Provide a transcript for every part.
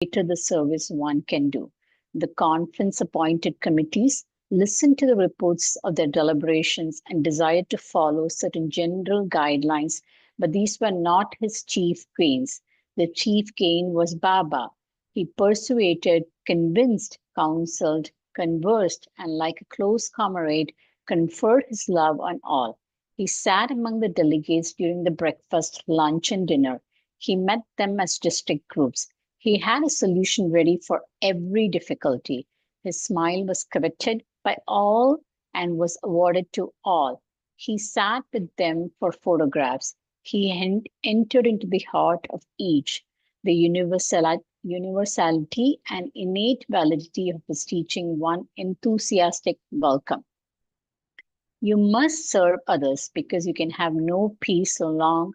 greater the service one can do. The conference appointed committees listened to the reports of their deliberations and desired to follow certain general guidelines, but these were not his chief gains. The chief gain was Baba. He persuaded, convinced, counseled, conversed, and like a close comrade, conferred his love on all. He sat among the delegates during the breakfast, lunch, and dinner. He met them as distinct groups. He had a solution ready for every difficulty. His smile was coveted by all and was awarded to all. He sat with them for photographs. He entered into the heart of each. The universality and innate validity of his teaching won enthusiastic welcome. You must serve others because you can have no peace so long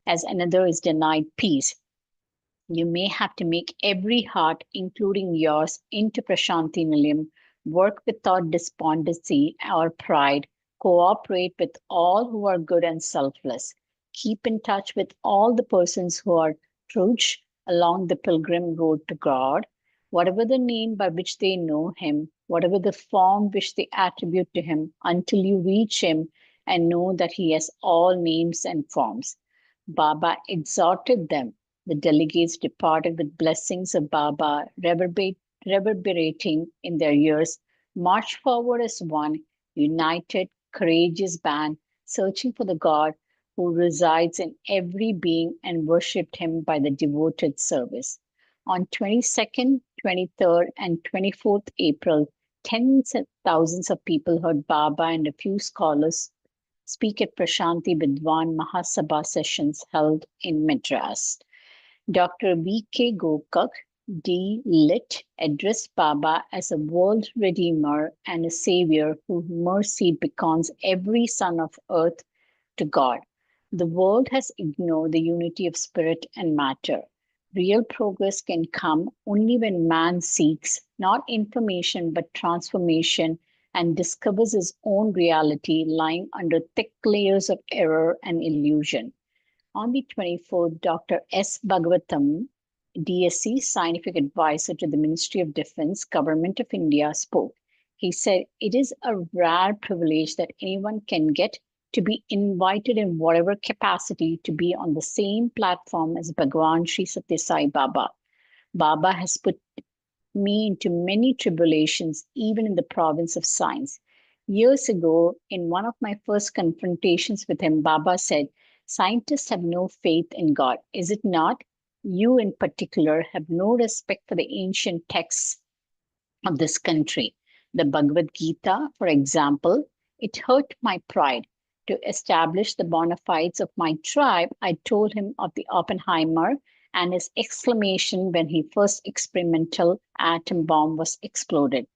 as another is denied peace. You may have to make every heart, including yours, into Prashanti Nilayam, work without despondency or pride, cooperate with all who are good and selfless, keep in touch with all the persons who are trudge along the pilgrim road to God, whatever the name by which they know Him, whatever the form which they attribute to Him, until you reach Him and know that He has all names and forms. Baba exhorted them. The delegates departed with blessings of Baba reverberating in their ears, marched forward as one, united, courageous band, searching for the God who resides in every being and worshipped him by the devoted service. On 22nd, 23rd, and 24th April, tens of thousands of people heard Baba and a few scholars speak at Prashanti Vidwan Mahasabha sessions held in Madras. Dr. V.K. Gokak, D.Lit., addressed Baba as a world redeemer and a savior whose mercy beckons every son of earth to God. The world has ignored the unity of spirit and matter. Real progress can come only when man seeks not information but transformation and discovers his own reality lying under thick layers of error and illusion. On the 24th, Dr. S. Bhagavatam, DSC, Scientific Advisor to the Ministry of Defense, Government of India, spoke. He said, "It is a rare privilege that anyone can get to be invited in whatever capacity to be on the same platform as Bhagwan Sri Satya Sai Baba. Baba has put me into many tribulations, even in the province of science. Years ago, in one of my first confrontations with him, Baba said, 'Scientists have no faith in God, is it not? You, in particular, have no respect for the ancient texts of this country. The Bhagavad Gita, for example, it hurt my pride. To establish the bona fides of my tribe, I told him of the Oppenheimer and his exclamation when his first experimental atom bomb was exploded.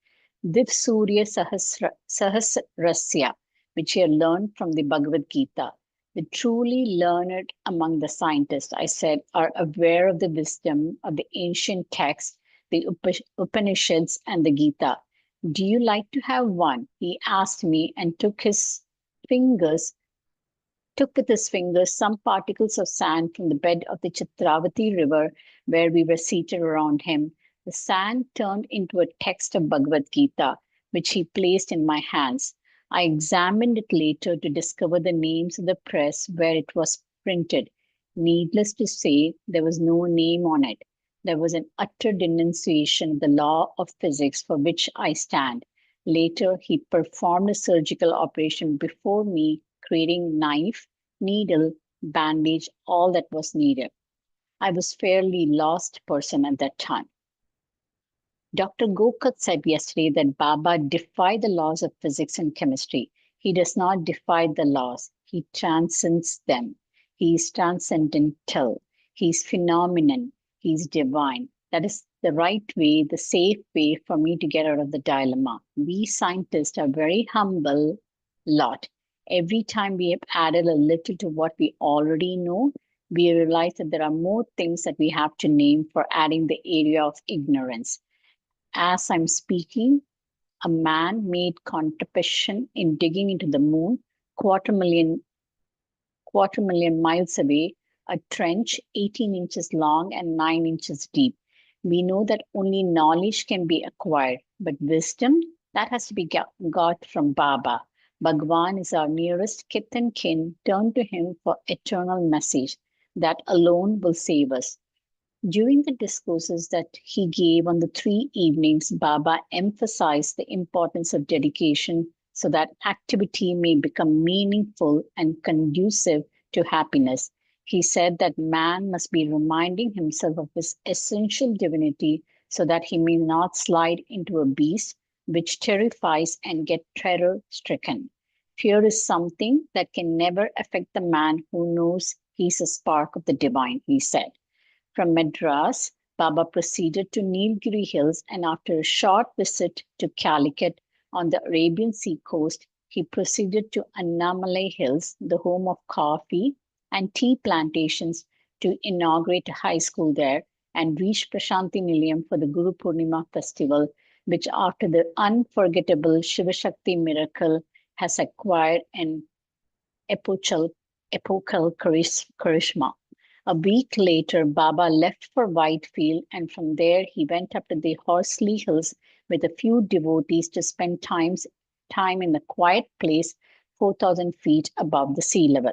Div Surya Sahasrasya, which he had learned from the Bhagavad Gita. The truly learned among the scientists, I said, are aware of the wisdom of the ancient texts, the Upanishads, and the Gita. Do you like to have one?' He asked me and fingers took with his fingers some particles of sand from the bed of the Chitravati river where we were seated around him. The sand turned into a text of Bhagavad Gita, which he placed in my hands. I examined it later to discover the names of the press where it was printed. Needless to say, there was no name on it. There was an utter denunciation of the law of physics for which I stand. Later, he performed a surgical operation before me, creating knife, needle, bandage, all that was needed. I was fairly lost person at that time. Dr. Gokak said yesterday that Baba defied the laws of physics and chemistry. He does not defy the laws. He transcends them. He is transcendental. He is phenomenon. He is divine. That is the right way, the safe way for me to get out of the dilemma. We scientists are very humble lot. Every time we have added a little to what we already know, we realize that there are more things that we have to name for adding the area of ignorance. As I'm speaking, a man made contribution in digging into the moon, quarter million miles away, a trench 18 inches long and 9 inches deep. We know that only knowledge can be acquired, but wisdom, that has to be got from Baba. Bhagwan is our nearest kith and kin. Turn to him for eternal message. That alone will save us. During the discourses that he gave on the 3 evenings, Baba emphasized the importance of dedication so that activity may become meaningful and conducive to happiness. He said that man must be reminding himself of his essential divinity so that he may not slide into a beast which terrifies and get terror stricken. Fear is something that can never affect the man who knows he's a spark of the divine, he said. From Madras, Baba proceeded to Nilgiri Hills, and after a short visit to Calicut on the Arabian Sea coast, he proceeded to Annamalai Hills, the home of coffee and tea plantations, to inaugurate a high school there and reached Prashanti Nilayam for the Guru Purnima festival, which after the unforgettable Shiva Shakti miracle has acquired an epochal, epochal charisma. A week later, Baba left for Whitefield, and from there he went up to the Horsley Hills with a few devotees to spend time in a quiet place 4,000 feet above the sea level.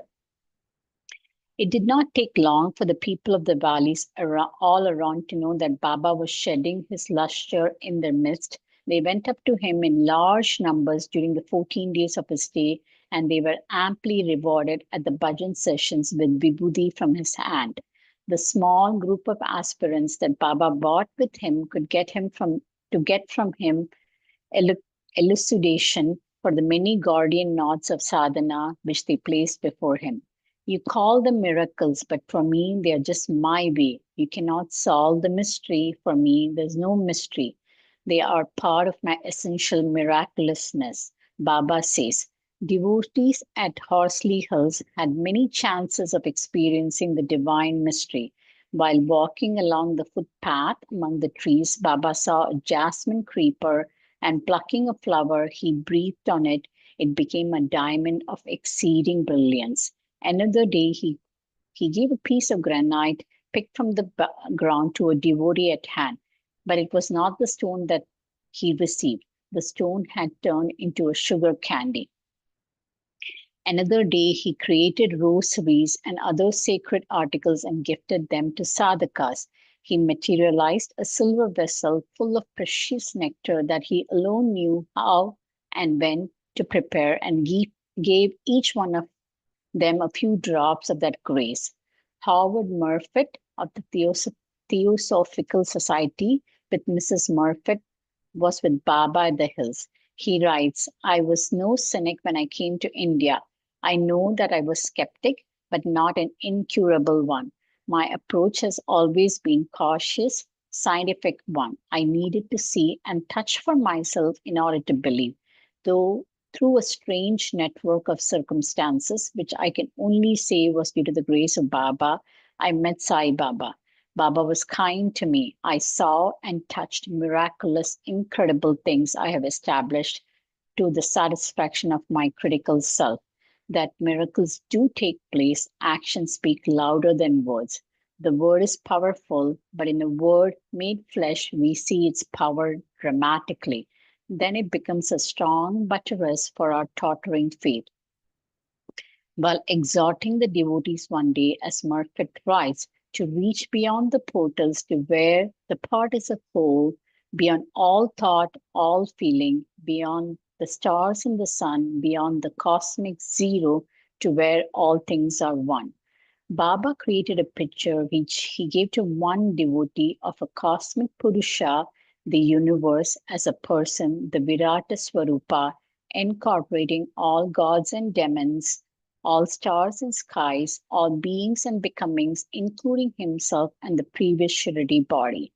It did not take long for the people of the valleys all around to know that Baba was shedding his lustre in their midst. They went up to him in large numbers during the 14 days of his stay, and they were amply rewarded at the bhajan sessions with vibhuti from his hand. The small group of aspirants that Baba brought with him could get from him elucidation for the many guardian knots of sadhana which they placed before him. You call them miracles, but for me, they are just my way. You cannot solve the mystery. For me, there's no mystery. They are part of my essential miraculousness. Baba says, devotees at Horsley Hills had many chances of experiencing the divine mystery. While walking along the footpath among the trees, Baba saw a jasmine creeper, and plucking a flower, he breathed on it. It became a diamond of exceeding brilliance. Another day, he gave a piece of granite picked from the ground to a devotee at hand, but it was not the stone that he received. The stone had turned into a sugar candy. Another day, he created rosaries and other sacred articles and gifted them to sadhakas. He materialized a silver vessel full of precious nectar that he alone knew how and when to prepare, and gave each one of them a few drops of that grace. Howard Murfitt of the Theosophical Society with Mrs. Murfitt was with Baba at the Hills. He writes, I was no cynic when I came to India. I know that I was skeptic, but not an incurable one. My approach has always been cautious, scientific one. I needed to see and touch for myself in order to believe, though through a strange network of circumstances, which I can only say was due to the grace of Baba, I met Sai Baba. Baba was kind to me. I saw and touched miraculous, incredible things I have established to the satisfaction of my critical self. That miracles do take place, actions speak louder than words. The word is powerful, but in a word made flesh, we see its power dramatically. Then it becomes a strong buttress for our tottering faith. While exhorting the devotees one day, as Murfitt writes, to reach beyond the portals to where the part is a whole, beyond all thought, all feeling, beyond the stars and the sun, beyond the cosmic zero, to where all things are one. Baba created a picture which he gave to one devotee of a cosmic Purusha, the universe, as a person, the Virata Swarupa, incorporating all gods and demons, all stars and skies, all beings and becomings, including himself and the previous Shirdi body.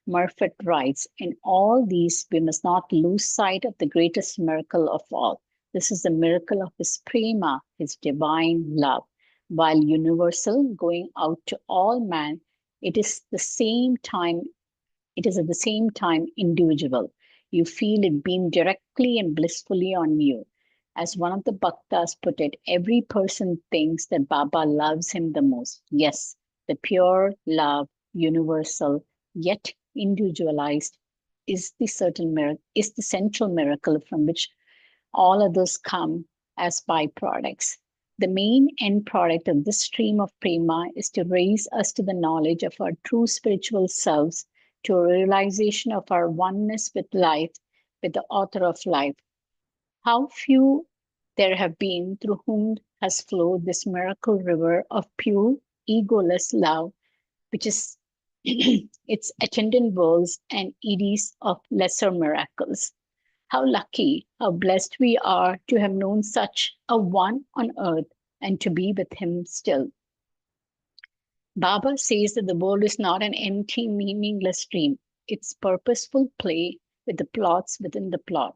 Murfitt writes, in all these, we must not lose sight of the greatest miracle of all. This is the miracle of his prema, his divine love. While universal, going out to all man, it is at the same time individual. You feel it beam directly and blissfully on you. As one of the bhaktas put it, every person thinks that Baba loves him the most. Yes, the pure love, universal, yet individualized, is the central miracle from which all others come as byproducts. The main end product of this stream of prema is to raise us to the knowledge of our true spiritual selves, to a realization of our oneness with life, with the author of life. How few there have been through whom has flowed this miracle river of pure, egoless love, which is its attendant worlds and eddies of lesser miracles. How lucky, how blessed we are to have known such a one on earth and to be with him still. Baba says that the world is not an empty, meaningless dream. It's purposeful play with the plots within the plot.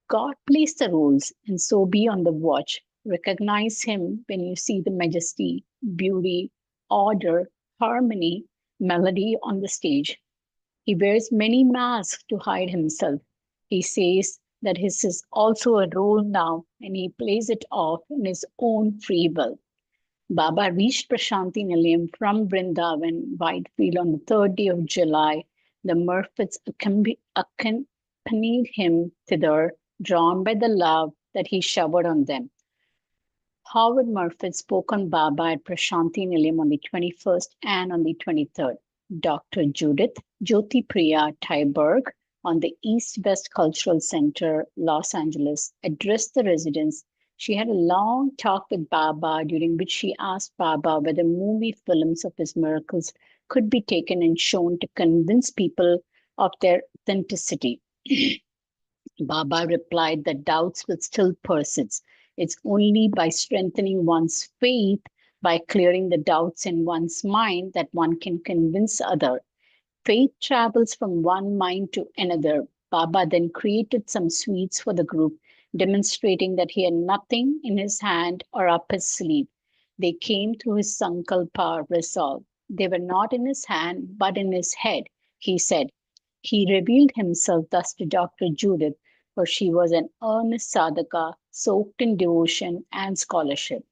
God plays the roles, and so be on the watch. Recognize him when you see the majesty, beauty, order, harmony, melody on the stage. He wears many masks to hide himself. He says that his is also a role now, and he plays it off in his own free will. Baba reached Prashanti Nilayam from Vrindavan, Whitefield, on the 3rd day of July. The Murphets accompanied him thither, drawn by the love that he showered on them. Howard Murphy spoke on Baba at Prashanti Nilayam on the 21st and on the 23rd. Dr. Judith Jyoti Priya Tyberg on the East West Cultural Center, Los Angeles, addressed the residents. She had a long talk with Baba, during which she asked Baba whether movie films of his miracles could be taken and shown to convince people of their authenticity. Baba replied that doubts will still persist. It's only by strengthening one's faith, by clearing the doubts in one's mind, that one can convince others. Faith travels from one mind to another. Baba then created some sweets for the group, demonstrating that he had nothing in his hand or up his sleeve. They came through his sankalpa resolve. They were not in his hand, but in his head, he said. He revealed himself thus to Dr. Judith, for she was an earnest sadhaka, soaked in devotion and scholarship.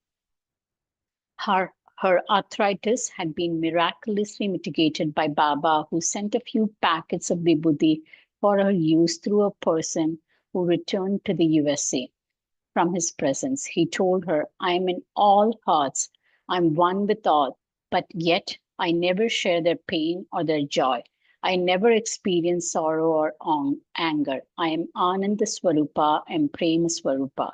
Her arthritis had been miraculously mitigated by Baba, who sent a few packets of vibhuti for her use through a person who returned to the USA. From his presence, he told her, I am in all hearts, I'm one with all, but yet I never share their pain or their joy. I never experience sorrow or anger. I am Ananda Swarupa and Prema Swarupa.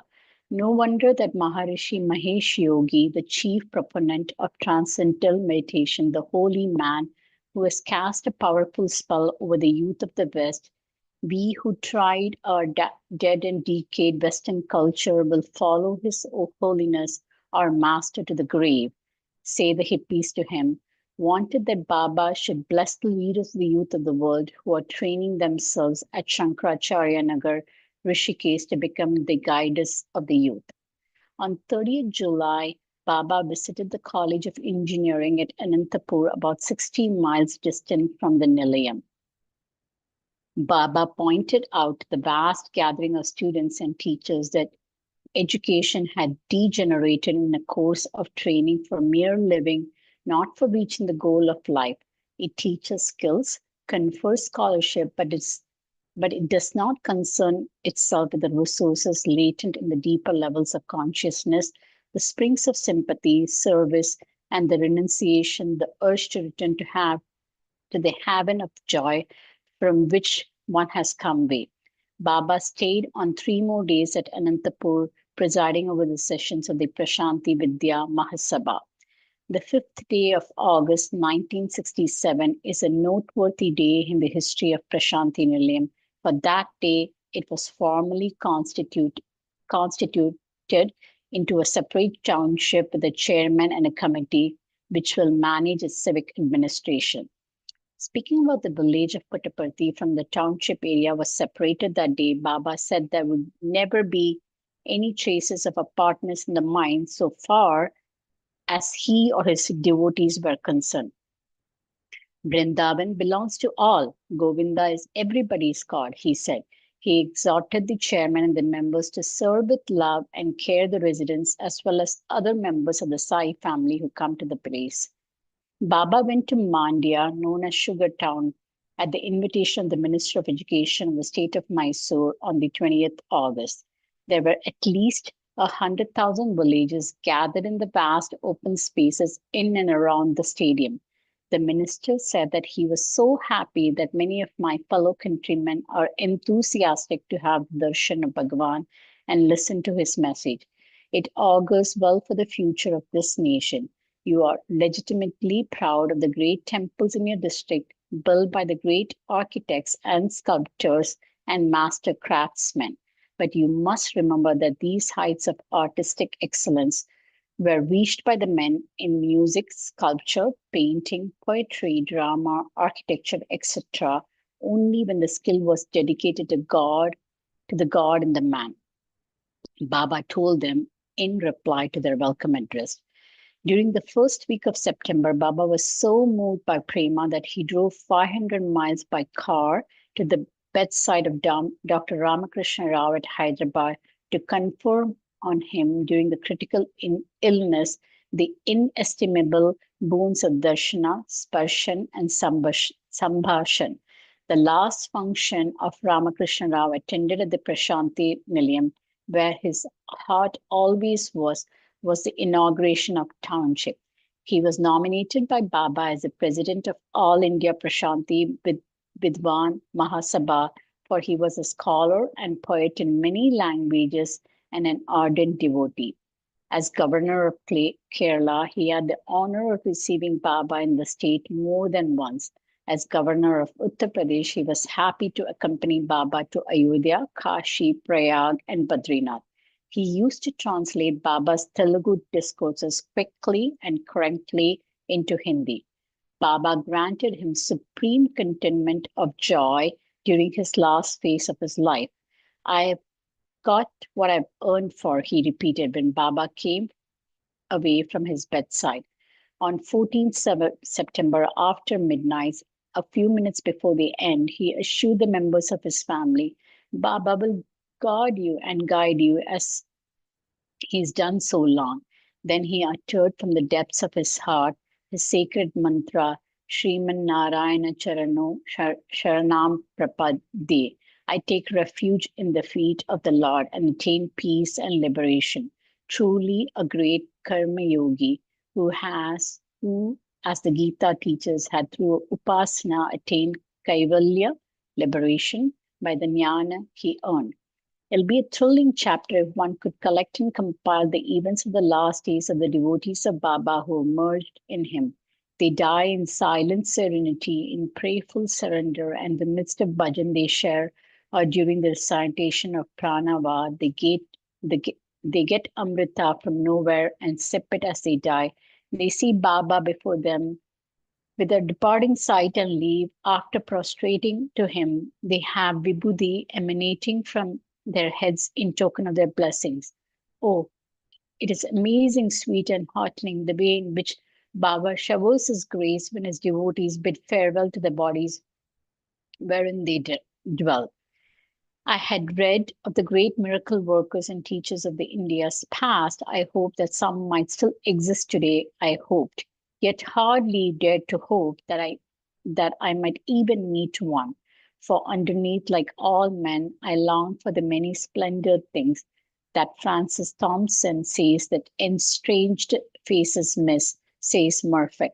No wonder that Maharishi Mahesh Yogi, the chief proponent of transcendental meditation, the holy man who has cast a powerful spell over the youth of the West, we who tried our dead and decayed Western culture will follow his holiness, our master, to the grave, say the hippies to him. Wanted that Baba should bless the leaders of the youth of the world who are training themselves at Shankaracharya Nagar, Rishikesh, to become the guides of the youth. On 30th July, Baba visited the College of Engineering at Anantapur, about 60 miles distant from the Nilayam. Baba pointed out the vast gathering of students and teachers that education had degenerated in a course of training for mere living, not for reaching the goal of life. It teaches skills, confers scholarship, but it does not concern itself with the resources latent in the deeper levels of consciousness, the springs of sympathy, service, and the renunciation, the urge to return to the haven of joy from which one has come away. Baba stayed on 3 more days at Anantapur, presiding over the sessions of the Prashanti Vidya Mahasabha. The 5th day of August 1967 is a noteworthy day in the history of Prashanti Nilayam. For that day, it was formally constituted into a separate township with a chairman and a committee which will manage its civic administration. Speaking about the village of Puttaparthi from the township area was separated that day, Baba said there would never be any traces of apartness in the mind so far as he or his devotees were concerned. Vrindavan belongs to all. Govinda is everybody's God, he said. He exhorted the chairman and the members to serve with love and care the residents as well as other members of the Sai family who come to the place. Baba went to Mandya, known as Sugar Town, at the invitation of the Minister of Education of the state of Mysore on the 20th August. There were at least 100,000 villagers gathered in the vast open spaces in and around the stadium. The minister said that he was so happy that many of my fellow countrymen are enthusiastic to have the darshan of Bhagavan and listen to his message. It augurs well for the future of this nation. You are legitimately proud of the great temples in your district built by the great architects and sculptors and master craftsmen. But you must remember that these heights of artistic excellence were reached by the men in music, sculpture, painting, poetry, drama, architecture, etc., only when the skill was dedicated to the God in the man. Baba told them in reply to their welcome address. During the first week of September, Baba was so moved by Prema that he drove 500 miles by car to the bedside of Dr. Ramakrishna Rao at Hyderabad to confer on him during the critical illness the inestimable boons of darshana, sparshan, and sambhashan. The last function of Ramakrishna Rao attended at the Prashanti Nilayam, where his heart always was the inauguration of township. He was nominated by Baba as the president of All India Prashanti Vidwan Mahasabha, for he was a scholar and poet in many languages and an ardent devotee. As governor of Kerala, he had the honor of receiving Baba in the state more than once. As governor of Uttar Pradesh, he was happy to accompany Baba to Ayodhya, Kashi, Prayag, and Badrinath. He used to translate Baba's Telugu discourses quickly and correctly into Hindi. Baba granted him supreme contentment of joy during his last phase of his life. I have got what I've earned for, he repeated when Baba came away from his bedside. On 14th September, after midnight, a few minutes before the end, he assured the members of his family, Baba will guard you and guide you as he's done so long. Then he uttered from the depths of his heart his sacred mantra, Sriman Narayana Charano Sharanam Prapadde. I take refuge in the feet of the Lord and attain peace and liberation. Truly a great karma yogi who, as the Gita teaches, had through upasana attained kaivalya, liberation, by the jnana he earned. It'll be a thrilling chapter if one could collect and compile the events of the last days of the devotees of Baba who emerged in him. They die in silent serenity, in prayerful surrender, and in the midst of bhajan they share, or during the recitation of pranava, they get amrita from nowhere and sip it as they die. They see Baba before them with their departing sight and leave. After prostrating to him, they have vibhuti emanating from their heads in token of their blessings. Oh, it is amazing, sweet, and heartening the way in which Baba showers his grace when his devotees bid farewell to the bodies wherein they dwell. I had read of the great miracle workers and teachers of the India's past. I hoped that some might still exist today. I hoped, yet hardly dared to hope that I might even meet one. For underneath, like all men, I long for the many splendid things that Francis Thompson says that estranged faces miss, says Murphy.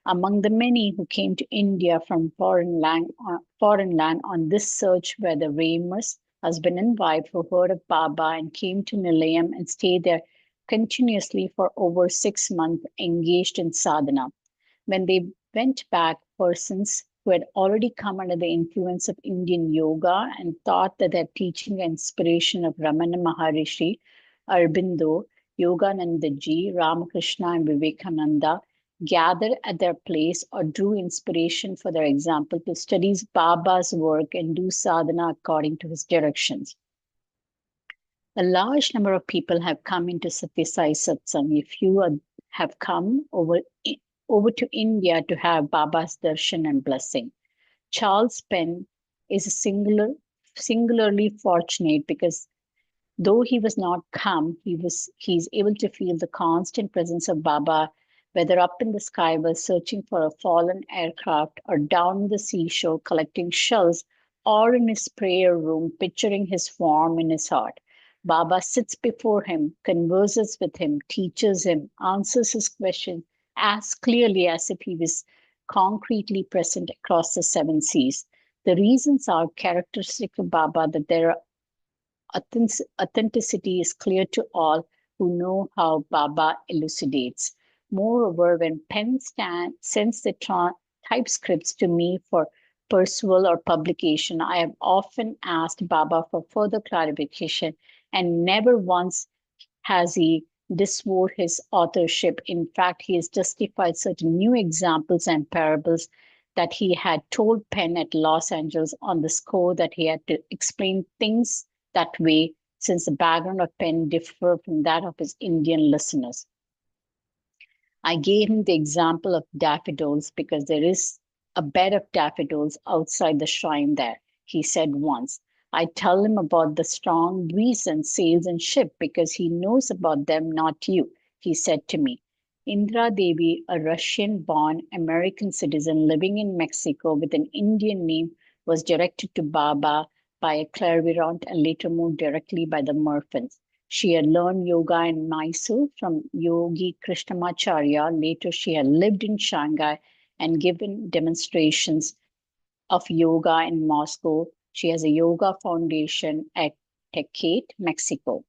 Among the many who came to India from foreign land on this search were the Ramus, husband and wife, who heard of Baba and came to Nilayam and stayed there continuously for over 6 months, engaged in sadhana. When they went back, persons who had already come under the influence of Indian yoga and thought that their teaching and inspiration of Ramana Maharishi, Aurobindo, Yoganandaji, Ramakrishna, and Vivekananda gathered at their place or drew inspiration for their example to study Baba's work and do sadhana according to his directions. A large number of people have come into Satyasai Satsang. If you have come over to India to have Baba's darshan and blessing. Charles Penn is singularly fortunate because though he was not come, he's able to feel the constant presence of Baba whether up in the sky while searching for a fallen aircraft, or down the seashore collecting shells, or in his prayer room picturing his form in his heart. Baba sits before him, converses with him, teaches him, answers his questions as clearly as if he was concretely present across the seven seas. The reasons are characteristic of Baba that their authenticity is clear to all who know how Baba elucidates. Moreover, when Penn sends the typescripts to me for perusal or publication, I have often asked Baba for further clarification, and never once has he disavowed his authorship. In fact, he has justified certain new examples and parables that he had told Penn at Los Angeles on the score that he had to explain things that way, since the background of Penn differed from that of his Indian listeners. I gave him the example of daffodils because there is a bed of daffodils outside the shrine there, he said once. I tell him about the strong breeze and sails and ship because he knows about them, not you, he said to me. Indra Devi, a Russian born American citizen living in Mexico with an Indian name, was directed to Baba by a clairvoyant and later moved directly by the Murphans. She had learned yoga in Mysore from Yogi Krishnamacharya. Later, she had lived in Shanghai and given demonstrations of yoga in Moscow. She has a yoga foundation at Tecate, Mexico.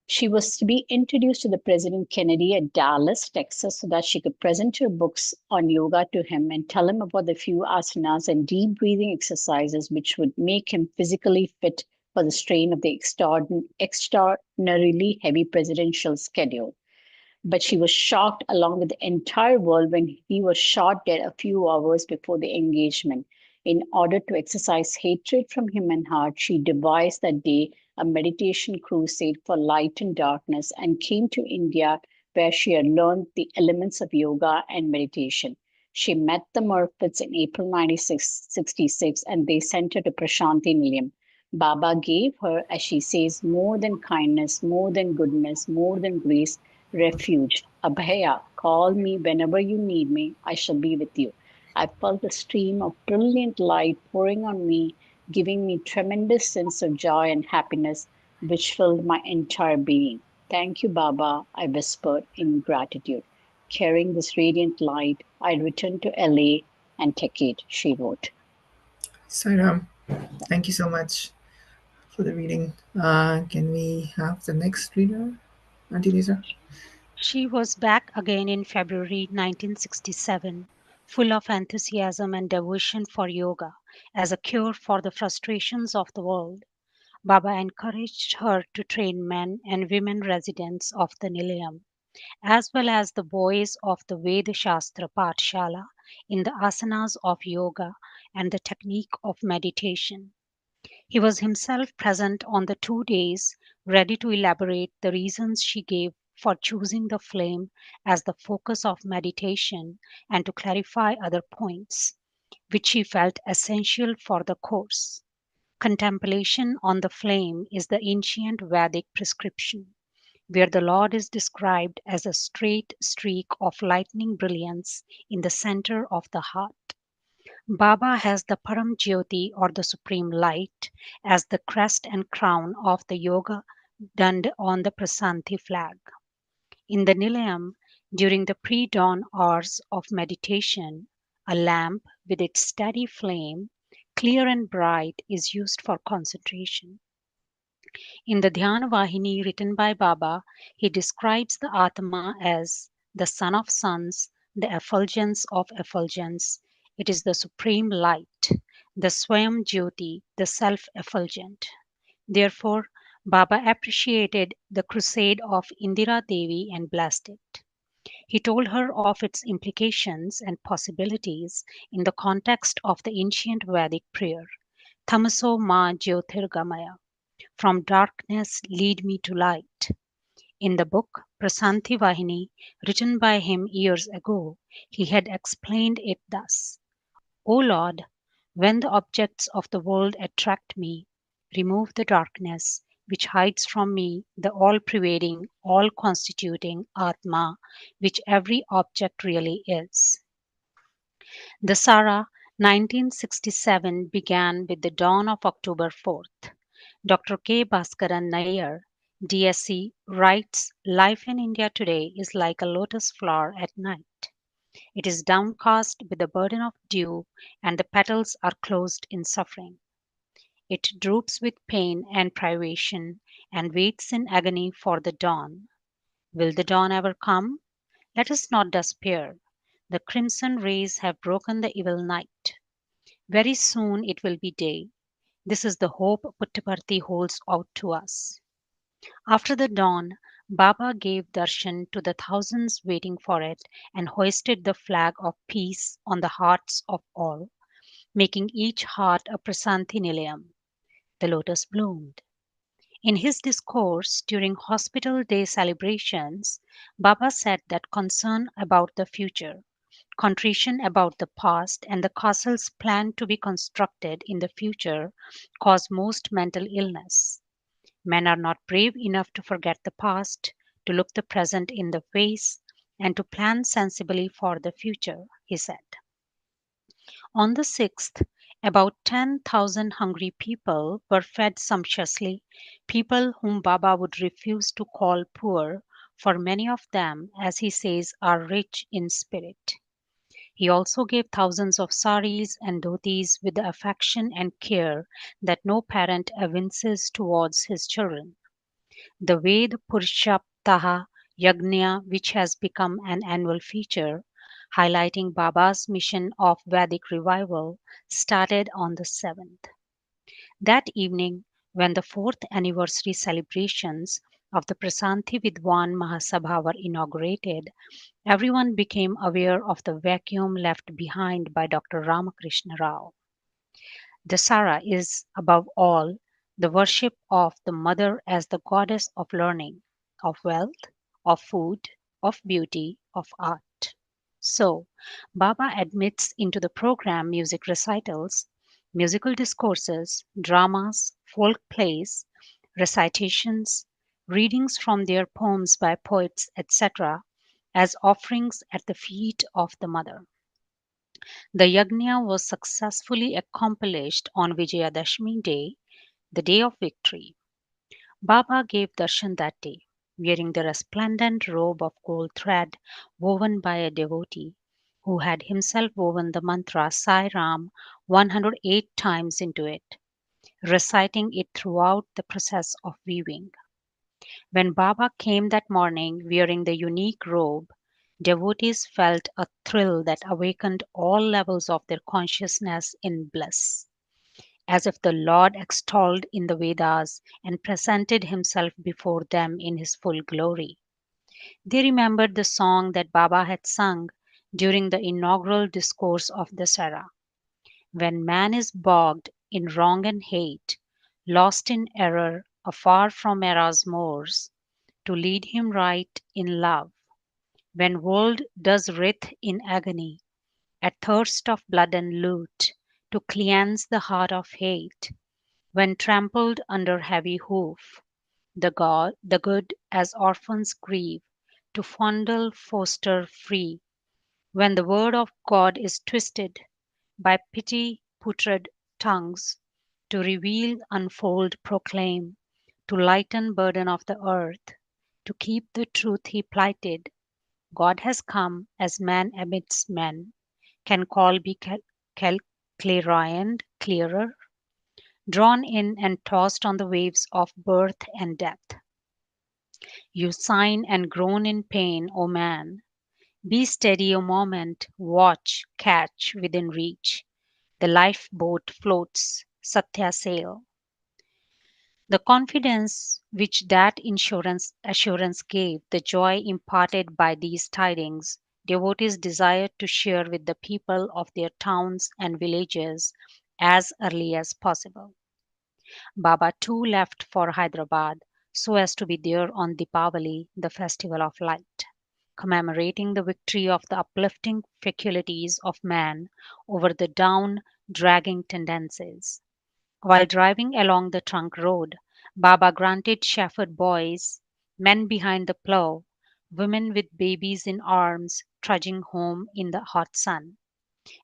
She was to be introduced to the President Kennedy at Dallas, Texas, so that she could present her books on yoga to him and tell him about the few asanas and deep breathing exercises which would make him physically fit for the strain of the extraordinarily heavy presidential schedule. But she was shocked, along with the entire world, when he was shot dead a few hours before the engagement. In order to exercise hatred from human heart, she devised that day a meditation crusade for light and darkness and came to India, where she had learned the elements of yoga and meditation. She met the Murphys in April 1966 and they sent her to Prashanti Nilayam. Baba gave her, as she says, more than kindness, more than goodness, more than grace, refuge. Abhaya, call me whenever you need me. I shall be with you. I felt a stream of brilliant light pouring on me, giving me tremendous sense of joy and happiness, which filled my entire being. Thank you, Baba, I whispered in gratitude. Carrying this radiant light, I returned to LA and take it, she wrote. Sairam, thank you so much for the reading. Can we have the next reader, Auntie Lisa? She was back again in February 1967, full of enthusiasm and devotion for yoga as a cure for the frustrations of the world. Baba encouraged her to train men and women residents of the Nilayam, as well as the boys of the Veda Shastra Pathshala, in the asanas of yoga and the technique of meditation. He was himself present on the 2 days, ready to elaborate the reasons she gave for choosing the flame as the focus of meditation and to clarify other points, which she felt essential for the course. Contemplation on the flame is the ancient Vedic prescription, where the Lord is described as a straight streak of lightning brilliance in the center of the heart. Baba has the Param Jyoti or the Supreme Light as the crest and crown of the yoga done on the Prasanthi flag. In the Nilayam, during the pre dawn hours of meditation, a lamp with its steady flame, clear and bright, is used for concentration. In the Dhyana Vahini written by Baba, he describes the Atma as the son of suns, the effulgence of effulgence. It is the supreme light, the Swayam Jyoti, the self effulgent. Therefore, Baba appreciated the crusade of Indira Devi and blessed it. He told her of its implications and possibilities in the context of the ancient Vedic prayer, Tamaso Ma Jyotirgamaya, from darkness lead me to light. In the book Prasanthi Vahini, written by him years ago, he had explained it thus: O Lord, when the objects of the world attract me, remove the darkness, which hides from me the all pervading, all constituting Atma, which every object really is. The Sara 1967 began with the dawn of October 4th. Dr. K. Bhaskaran Nair, DSc, writes Life in India today is like a lotus flower at night. It is downcast with the burden of dew, and the petals are closed in suffering. It droops with pain and privation, and waits in agony for the dawn. Will the dawn ever come? Let us not despair. The crimson rays have broken the evil night. Very soon it will be day. This is the hope Puttaparthi holds out to us. After the dawn, Baba gave darshan to the thousands waiting for it and hoisted the flag of peace on the hearts of all, making each heart a prasanthi nilayam. The lotus bloomed. In his discourse during Hospital Day celebrations, Baba said that concern about the future, contrition about the past, and the castles planned to be constructed in the future cause most mental illness. Men are not brave enough to forget the past, to look the present in the face, and to plan sensibly for the future, he said. On the 6th, about 10,000 hungry people were fed sumptuously, people whom Baba would refuse to call poor, for many of them, as he says, are rich in spirit. He also gave thousands of saris and dhotis with the affection and care that no parent evinces towards his children. The Ved Purushaptaha Yajna, which has become an annual feature, highlighting Baba's mission of Vedic revival, started on the 7th. That evening, when the fourth anniversary celebrations of the Prasanthi Vidwan Mahasabha were inaugurated, everyone became aware of the vacuum left behind by Dr. Ramakrishna Rao. Dasara is, above all, the worship of the mother as the goddess of learning, of wealth, of food, of beauty, of art. So, Baba admits into the program music recitals, musical discourses, dramas, folk plays, recitations, readings from their poems by poets, etc., as offerings at the feet of the mother. The yajna was successfully accomplished on Vijayadashmi day, the day of victory. Baba gave darshan that day, wearing the resplendent robe of gold thread woven by a devotee who had himself woven the mantra Sai Ram 108 times into it, reciting it throughout the process of weaving. When Baba came that morning wearing the unique robe, devotees felt a thrill that awakened all levels of their consciousness in bliss, as if the Lord extolled in the Vedas and presented himself before them in his full glory. They remembered the song that Baba had sung during the inaugural discourse of Dasara. When man is bogged in wrong and hate, lost in error, afar from Era's moors, to lead him right in love, when world does writhe in agony, at thirst of blood and loot, to cleanse the heart of hate, when trampled under heavy hoof, the good as orphans grieve, to fondle, foster, free, when the word of God is twisted by pity putrid tongues, to reveal, unfold, proclaim, to lighten burden of the earth, to keep the truth he plighted. God has come as man amidst men. Can call be clairvoyant, clearer? Drawn in and tossed on the waves of birth and death. You sign and groan in pain, O man. Be steady a moment, watch, catch within reach. The lifeboat floats, Satya sail. The confidence which that insurance assurance gave, the joy imparted by these tidings, devotees desired to share with the people of their towns and villages as early as possible. Baba too left for Hyderabad so as to be there on Deepavali, the festival of light, commemorating the victory of the uplifting faculties of man over the down dragging tendencies. While driving along the trunk road, Baba granted shepherd boys, men behind the plough, women with babies in arms trudging home in the hot sun,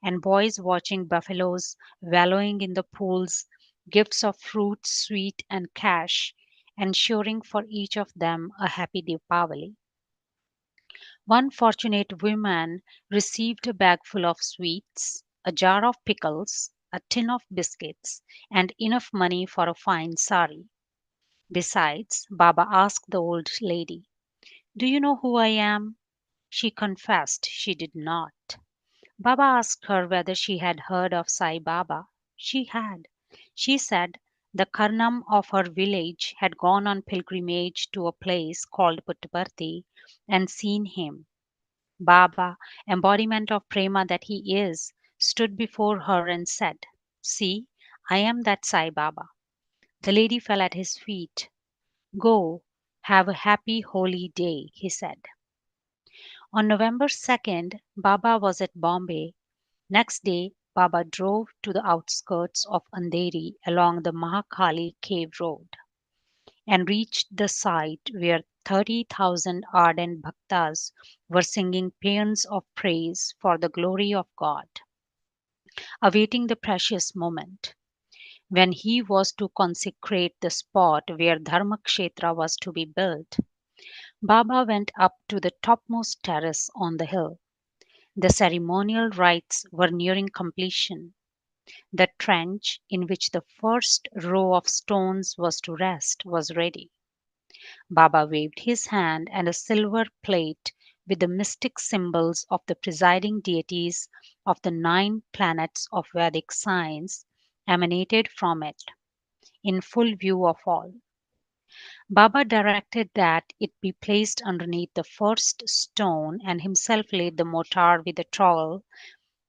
and boys watching buffaloes wallowing in the pools, gifts of fruit, sweet, and cash, ensuring for each of them a happy Deepavali. One fortunate woman received a bag full of sweets, a jar of pickles, a tin of biscuits, and enough money for a fine sari. Besides, Baba asked the old lady, "Do you know who I am?" She confessed she did not. Baba asked her whether she had heard of Sai Baba. She had. She said the Karnam of her village had gone on pilgrimage to a place called Puttaparthi and seen him. Baba, embodiment of prema that he is, stood before her and said, "See, I am that Sai Baba." The lady fell at his feet. "Go, have a happy holy day," he said. On November 2nd, Baba was at Bombay. Next day, Baba drove to the outskirts of Andheri along the Mahakali Cave Road and reached the site where 30,000 ardent bhaktas were singing paeans of praise for the glory of God, awaiting the precious moment when he was to consecrate the spot where Dharmakshetra was to be built. Baba went up to the topmost terrace on the hill. The ceremonial rites were nearing completion. The trench in which the first row of stones was to rest was ready. Baba waved his hand, and a silver plate with the mystic symbols of the presiding deities of the 9 planets of Vedic science emanated from it, in full view of all. Baba directed that it be placed underneath the first stone and himself laid the mortar with a trowel.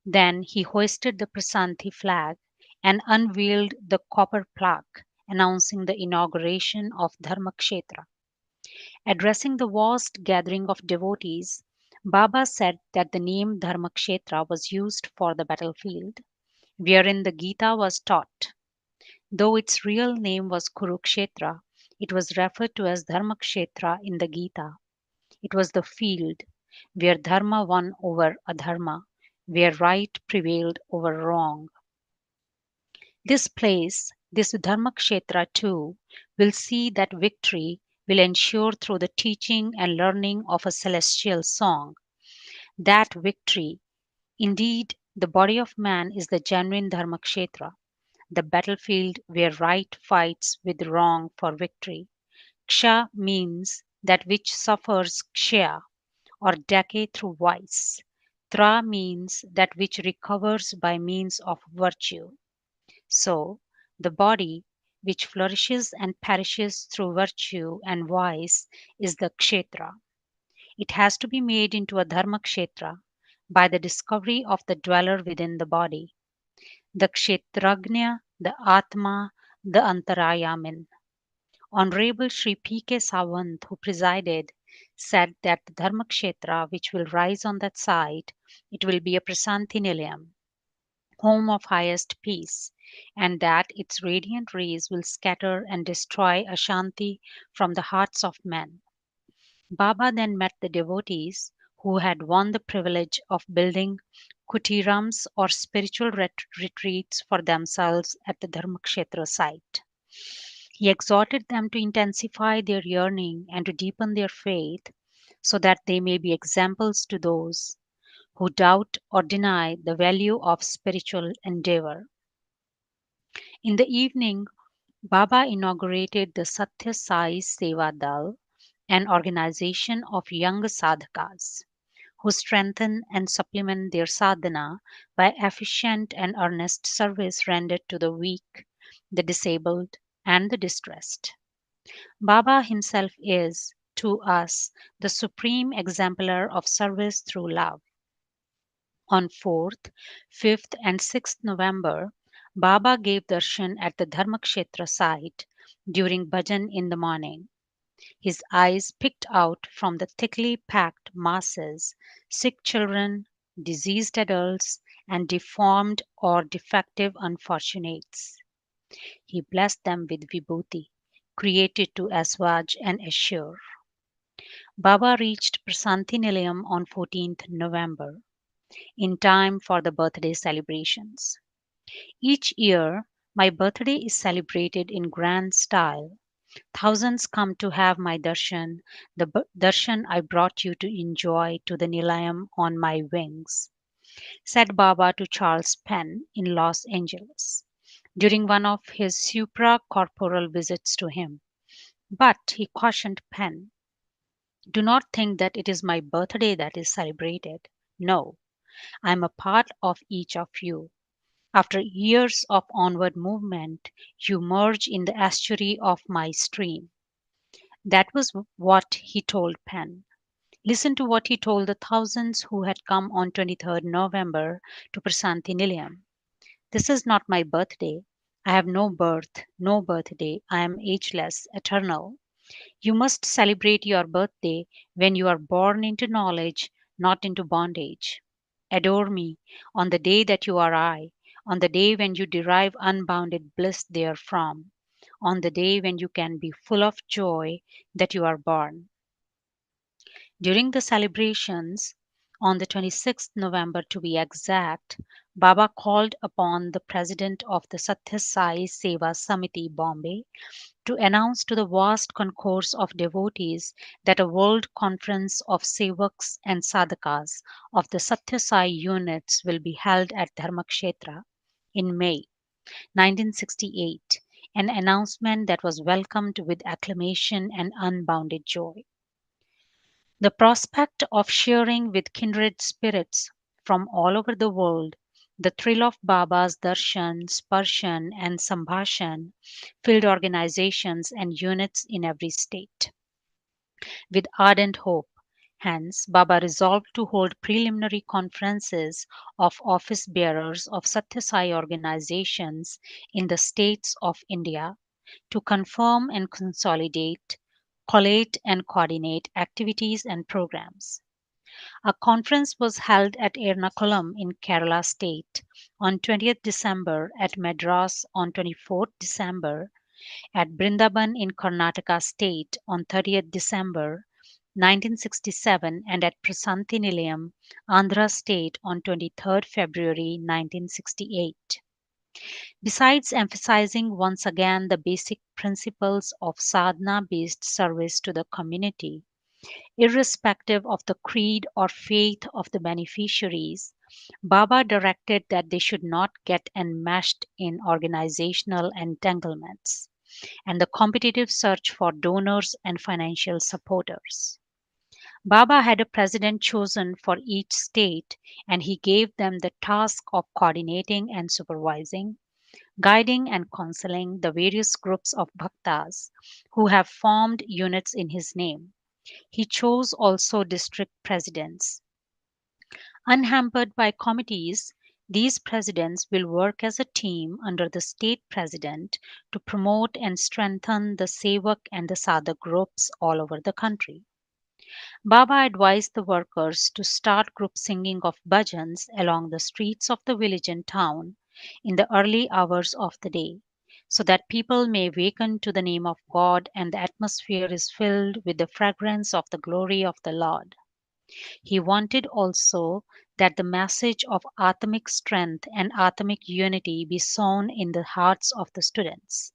Then he hoisted the Prasanthi flag and unveiled the copper plaque announcing the inauguration of Dharmakshetra. Addressing the vast gathering of devotees, Baba said that the name Dharmakshetra was used for the battlefield, wherein the Gita was taught. Though its real name was Kurukshetra, it was referred to as Dharmakshetra in the Gita. It was the field where Dharma won over Adharma, where right prevailed over wrong. This place, this Dharmakshetra too, will see that victory will ensure through the teaching and learning of a celestial song. That victory, indeed, the body of man is the genuine Dharmakshetra, the battlefield where right fights with wrong for victory. Ksha means that which suffers kshaya or decay through vice. Tra means that which recovers by means of virtue. So, the body, which flourishes and perishes through virtue and vice, is the kshetra. It has to be made into a dharma kshetra by the discovery of the dweller within the body, the kshetragnya, the atma, the antarayamin. Honorable Sri P.K. Sawant, who presided, said that the dharma kshetra which will rise on that site, it will be a prasanthi nilayam, home of highest peace, and that its radiant rays will scatter and destroy Ashanti from the hearts of men. Baba then met the devotees who had won the privilege of building kutirams or spiritual retreats for themselves at the Dharmakshetra site. He exhorted them to intensify their yearning and to deepen their faith so that they may be examples to those who doubt or deny the value of spiritual endeavor. In the evening, Baba inaugurated the Satya Sai Seva Dal, an organization of young sadhakas who strengthen and supplement their sadhana by efficient and earnest service rendered to the weak, the disabled, and the distressed. Baba himself is, to us, the supreme exemplar of service through love. On 4th, 5th, and 6th November, Baba gave darshan at the Dharmakshetra site during bhajan in the morning. His eyes picked out from the thickly packed masses sick children, diseased adults, and deformed or defective unfortunates. He blessed them with vibhuti, created to assuage and assure. Baba reached Prasanthi Nilayam on 14th November, in time for the birthday celebrations. Each year, my birthday is celebrated in grand style. Thousands come to have my darshan, the darshan I brought you to enjoy to the Nilayam on my wings, said Baba to Charles Penn in Los Angeles during one of his supracorporal visits to him. But he cautioned Penn, do not think that it is my birthday that is celebrated. No, I am a part of each of you. After years of onward movement, you merge in the estuary of my stream. That was what he told Penn. Listen to what he told the thousands who had come on 23rd November to Prasanthi Nilayam. This is not my birthday. I have no birth, no birthday. I am ageless, eternal. You must celebrate your birthday when you are born into knowledge, not into bondage. Adore me on the day that you are I, on the day when you derive unbounded bliss therefrom, on the day when you can be full of joy that you are born. During the celebrations, on the 26th November to be exact, Baba called upon the president of the Sathya Sai Seva Samiti Bombay to announce to the vast concourse of devotees that a world conference of sevaks and sadhakas of the Sathya Sai units will be held at Dharmakshetra in May 1968, an announcement that was welcomed with acclamation and unbounded joy. The prospect of sharing with kindred spirits from all over the world the thrill of Baba's darshan, sparshan, and sambhashan filled organizations and units in every state. With ardent hope, hence, Baba resolved to hold preliminary conferences of office bearers of Sathya Sai organizations in the states of India to confirm and consolidate, collate and coordinate activities and programs. A conference was held at Ernakulam in Kerala state on 20th December, at Madras on 24th December, at Brindaban in Karnataka state on 30th December 1967, and at Prasanthi Nilayam, Andhra state on 23rd February 1968. Besides emphasizing once again the basic principles of sadhana based service to the community, irrespective of the creed or faith of the beneficiaries, Baba directed that they should not get enmeshed in organizational entanglements and the competitive search for donors and financial supporters. Baba had a president chosen for each state, and he gave them the task of coordinating and supervising, guiding and counseling the various groups of bhaktas who have formed units in his name. He chose also district presidents. Unhampered by committees, these presidents will work as a team under the state president to promote and strengthen the Sevak and the Sadhak groups all over the country. Baba advised the workers to start group singing of bhajans along the streets of the village and town in the early hours of the day, so that people may waken to the name of God and the atmosphere is filled with the fragrance of the glory of the Lord. He wanted also that the message of Atmic strength and Atmic unity be sown in the hearts of the students.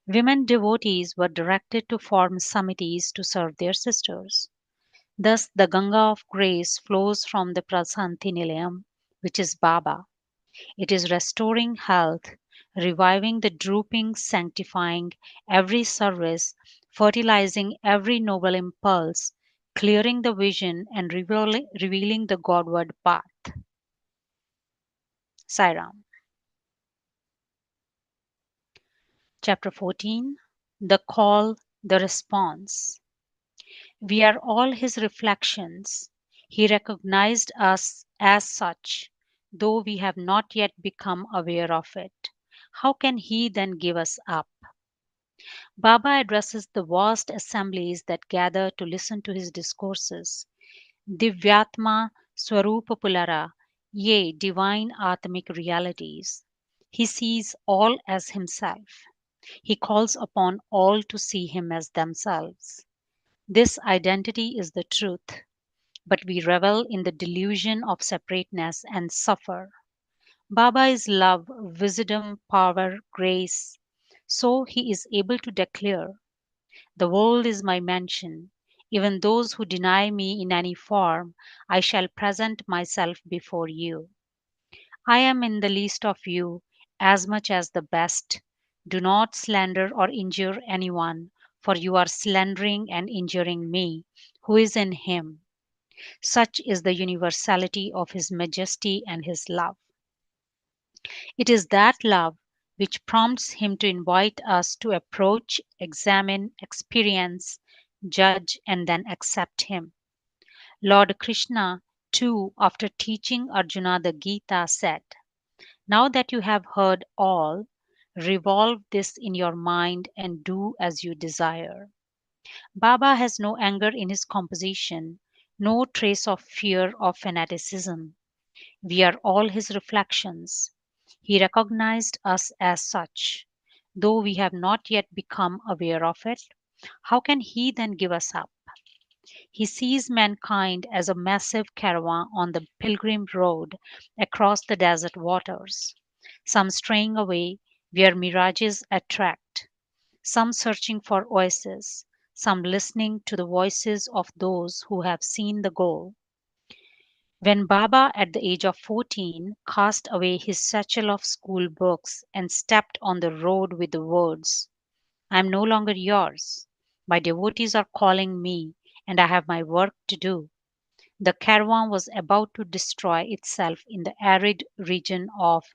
Women devotees were directed to form samitis to serve their sisters. Thus, the Ganga of grace flows from the Prasanthi Nilayam, which is Baba. It is restoring health, reviving the drooping, sanctifying every service, fertilizing every noble impulse, clearing the vision, and revealing the Godward path. Sairam. Chapter 14. The Call, the Response. We are all his reflections. He recognized us as such, though we have not yet become aware of it. How can he then give us up? Baba addresses the vast assemblies that gather to listen to his discourses. Divyatma Swarupa Pulara, yea, divine Atmic realities. He sees all as himself. He calls upon all to see him as themselves. This identity is the truth, but we revel in the delusion of separateness and suffer. Baba is love, wisdom, power, grace. So he is able to declare, "The world is my mansion. Even those who deny me in any form, I shall present myself before you. I am in the least of you as much as the best. Do not slander or injure anyone, for you are slandering and injuring me, who is in him." Such is the universality of his majesty and his love. It is that love which prompts him to invite us to approach, examine, experience, judge, and then accept him. Lord Krishna, too, after teaching Arjuna the Gita, said, "Now that you have heard all, revolve this in your mind and do as you desire." Baba has no anger in his composition, no trace of fear or fanaticism. We are all his reflections. He recognized us as such. Though we have not yet become aware of it, how can he then give us up? He sees mankind as a massive caravan on the pilgrim road across the desert waters, some straying away where mirages attract, some searching for oases, some listening to the voices of those who have seen the goal. When Baba, at the age of 14, cast away his satchel of school books and stepped on the road with the words, "I am no longer yours. My devotees are calling me, and I have my work to do," the caravan was about to destroy itself in the arid region of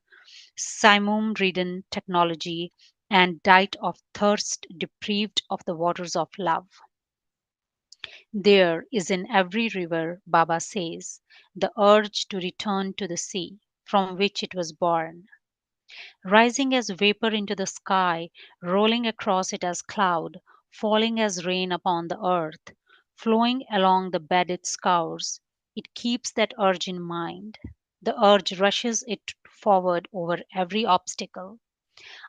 simum ridden technology and died of thirst, deprived of the waters of love. There is in every river, Baba says, the urge to return to the sea from which it was born, rising as vapor into the sky, rolling across it as cloud, falling as rain upon the earth, flowing along the bed it scours. It keeps that urge in mind. The urge rushes it forward over every obstacle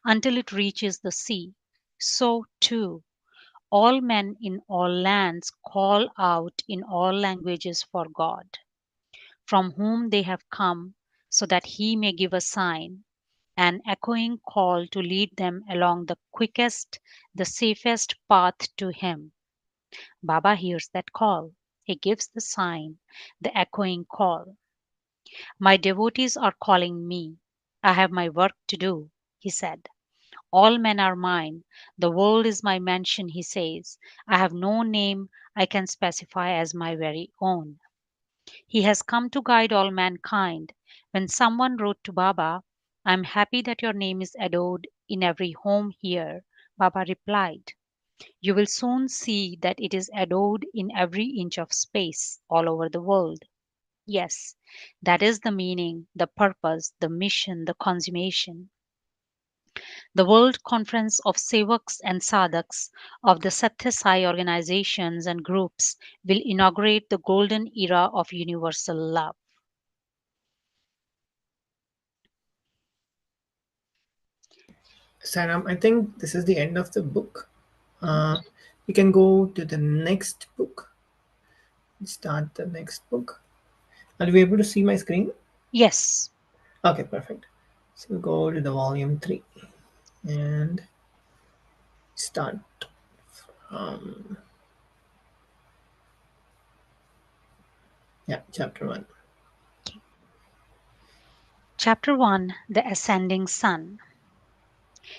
until it reaches the sea. So, too, all men in all lands call out in all languages for God, from whom they have come, so that he may give a sign, an echoing call to lead them along the quickest, the safest path to him. Baba hears that call. He gives the sign, the echoing call. "My devotees are calling me. I have my work to do," he said. "All men are mine. The world is my mansion," he says. "I have no name I can specify as my very own." He has come to guide all mankind. When someone wrote to Baba, "I am happy that your name is adored in every home here," Baba replied, "You will soon see that it is adored in every inch of space all over the world." Yes, that is the meaning, the purpose, the mission, the consummation. The World Conference of Sevaks and Sadhaks of the Satya Sai organizations and groups will inaugurate the golden era of universal love. Saram, I think this is the end of the book. Uh, we can go to the next book. Start the next book. Are you able to see my screen? Yes, Okay, perfect. So we'll go to the volume 3 and start from, yeah, chapter 1. Chapter 1, The Ascending Sun.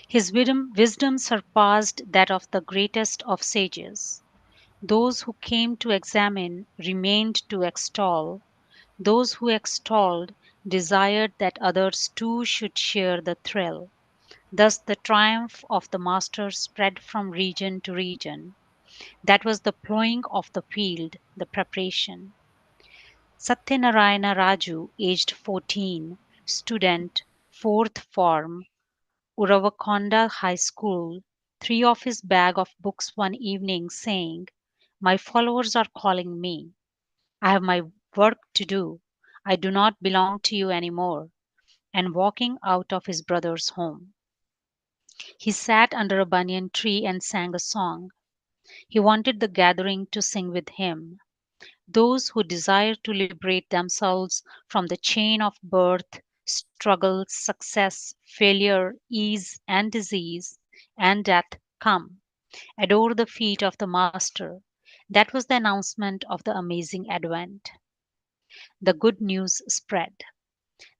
His wisdom surpassed that of the greatest of sages. Those who came to examine remained to extol. Those who extolled desired that others too should share the thrill. Thus the triumph of the master spread from region to region. That was the plowing of the field, the preparation. Satyanarayana Raju, aged 14, student, fourth form, Uravakonda High School, threw off his bag of books one evening, saying, "My followers are calling me. I have my work to do. I do not belong to you any more," and walking out of his brother's home. He sat under a banyan tree and sang a song. He wanted the gathering to sing with him. Those who desire to liberate themselves from the chain of birth, struggle, success, failure, ease, and disease, and death come. Adore the feet of the Master. That was the announcement of the amazing advent. The good news spread.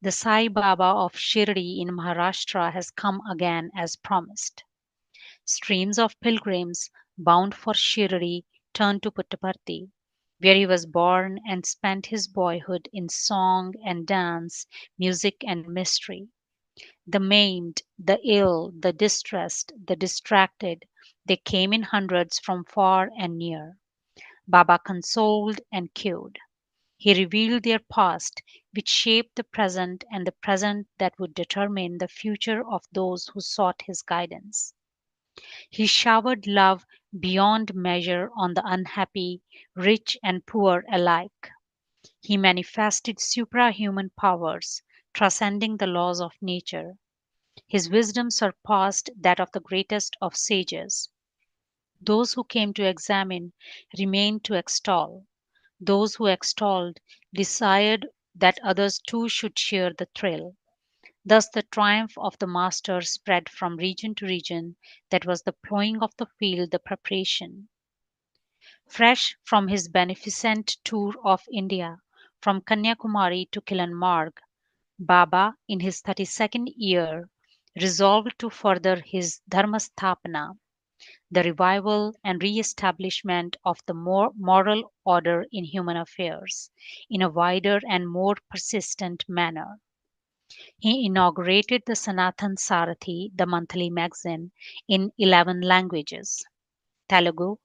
The Sai Baba of Shirdi in Maharashtra has come again as promised. Streams of pilgrims bound for Shirdi turned to Puttaparthi, where he was born and spent his boyhood in song and dance, music and mystery. The maimed, the ill, the distressed, the distracted, they came in hundreds from far and near. Baba consoled and cured. He revealed their past, which shaped the present, and the present that would determine the future of those who sought his guidance. He showered love beyond measure on the unhappy, rich and poor alike. He manifested suprahuman powers, transcending the laws of nature. His wisdom surpassed that of the greatest of sages. Those who came to examine remained to extol. Those who extolled desired that others too should share the thrill. Thus the triumph of the master spread from region to region. That was the plowing of the field, the preparation. Fresh from his beneficent tour of India, from Kanyakumari to Kilanmarg, Baba, in his 32nd year, resolved to further his Dharmastapana, the revival and re-establishment of the more moral order in human affairs, in a wider and more persistent manner. He inaugurated the Sanatan Sarathi, the monthly magazine, in 11 languages: Telugu,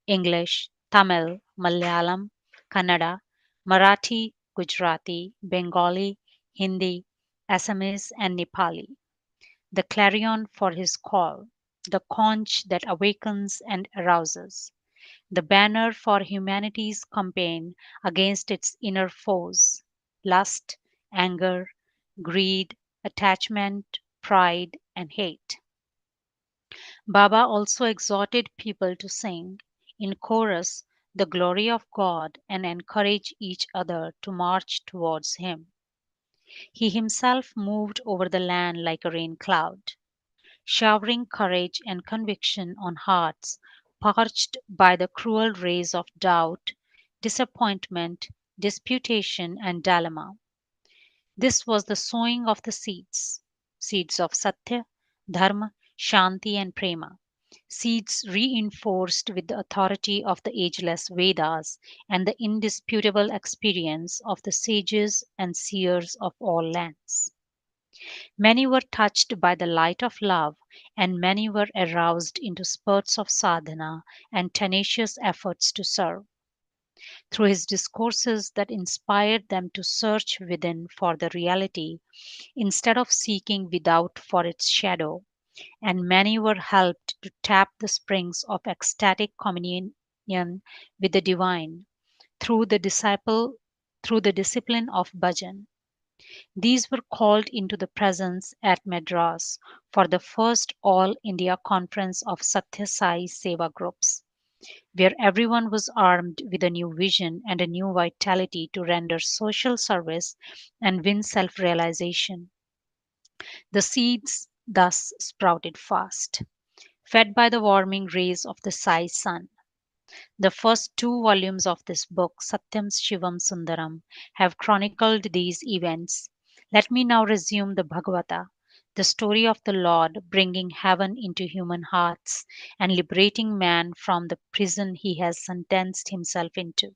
English, Tamil, Malayalam, Kannada, Marathi, Gujarati, Bengali, Hindi, Assamese, and Nepali. The clarion for his call, the conch that awakens and arouses, the banner for humanity's campaign against its inner foes: lust, anger, greed, attachment, pride, and hate. Baba also exhorted people to sing, in chorus, the glory of God and encourage each other to march towards Him. He himself moved over the land like a rain cloud, showering courage and conviction on hearts parched by the cruel rays of doubt, disappointment, disputation, and dilemma. This was the sowing of the seeds, seeds of Satya, Dharma, Shanti, and Prema, seeds reinforced with the authority of the ageless Vedas and the indisputable experience of the sages and seers of all lands. Many were touched by the light of love, and many were aroused into spurts of sadhana and tenacious efforts to serve. Through his discourses that inspired them to search within for the reality instead of seeking without for its shadow, and many were helped to tap the springs of ecstatic communion with the divine through the disciple through the discipline of bhajan. These were called into the presence at Madras for the first All India Conference of Satya Sai Seva groups, where everyone was armed with a new vision and a new vitality to render social service and win self realization. The seeds thus sprouted fast, fed by the warming rays of the Sai sun. The first two volumes of this book, Satyam Shivam Sundaram, have chronicled these events. Let me now resume the Bhagavata, the story of the Lord bringing heaven into human hearts and liberating man from the prison he has sentenced himself into.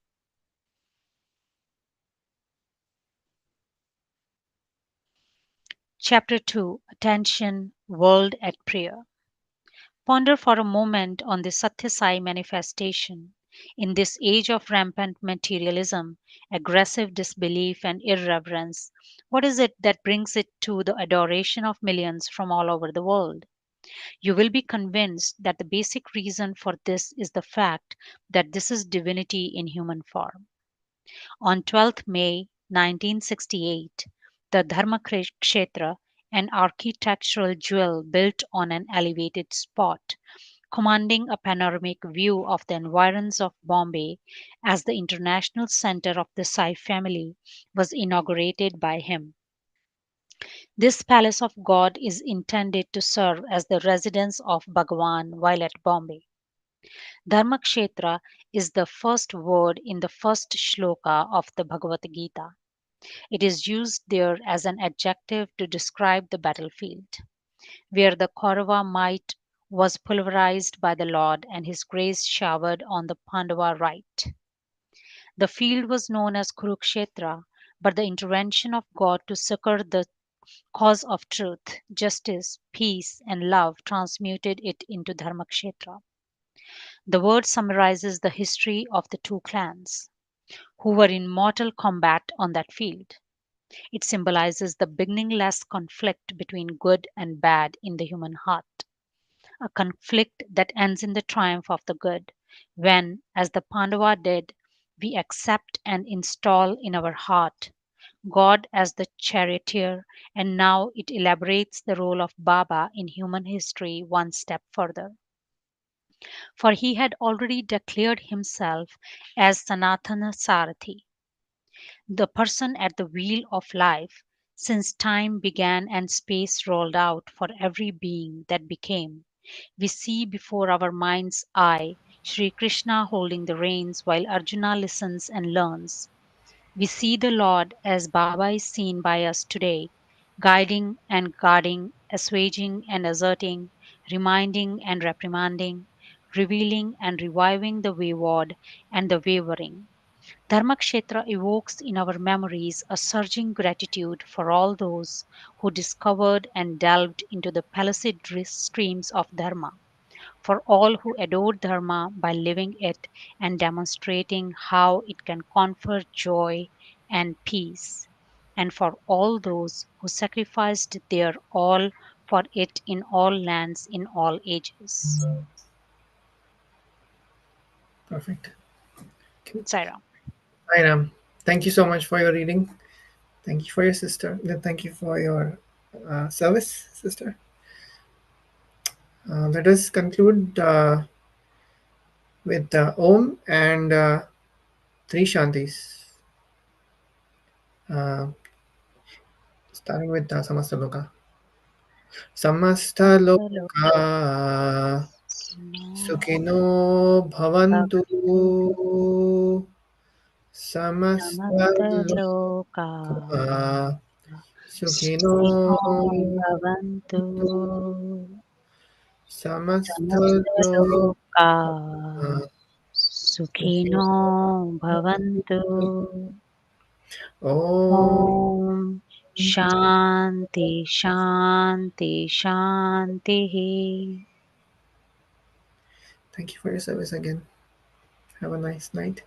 Chapter 2: Attention, World at Prayer. Ponder for a moment on the Satyasai manifestation. In this age of rampant materialism, aggressive disbelief, and irreverence, what is it that brings it to the adoration of millions from all over the world? You will be convinced that the basic reason for this is the fact that this is divinity in human form. On 12th May 1968, the Dharma Kshetra an architectural jewel built on an elevated spot, commanding a panoramic view of the environs of Bombay as the international center of the Sai family, was inaugurated by him. This palace of God is intended to serve as the residence of Bhagavan while at Bombay. Dharmakshetra is the first word in the first shloka of the Bhagavad Gita. It is used there as an adjective to describe the battlefield, where the Kaurava might was pulverized by the Lord and his grace showered on the Pandava right. The field was known as Kurukshetra, but the intervention of God to succor the cause of truth, justice, peace, and love transmuted it into Dharmakshetra. The word summarizes the history of the two clans, who were in mortal combat on that field. It symbolizes the beginningless conflict between good and bad in the human heart, a conflict that ends in the triumph of the good, when, as the Pandava did, we accept and install in our heart God as the charioteer, and now it elaborates the role of Baba in human history one step further. For he had already declared himself as Sanatana Sarathi, the person at the wheel of life, since time began and space rolled out for every being that became. We see before our mind's eye Sri Krishna holding the reins while Arjuna listens and learns. We see the Lord as Baba is seen by us today, guiding and guarding, assuaging and asserting, reminding and reprimanding, revealing and reviving the wayward and the wavering. Dharmakshetra evokes in our memories a surging gratitude for all those who discovered and delved into the pellucid streams of Dharma, for all who adored Dharma by living it and demonstrating how it can confer joy and peace, and for all those who sacrificed their all for it in all lands in all ages. Perfect. Okay. Sairam. Ram, thank you so much for your reading. Thank you for your sister. Thank you for your service, sister. Let us conclude with Om and three Shantis, uh, starting with Samasta Loka. Samasta Loka Sukhino Bhavantu. Samasta Samastaloka Loka Sukhino Sukhino Bhavantu Samasta Loka Samastaloka Sukhino Bhavantu. Om. Om Shanti Shanti Shanti. Thank you for your service again. Have a nice night.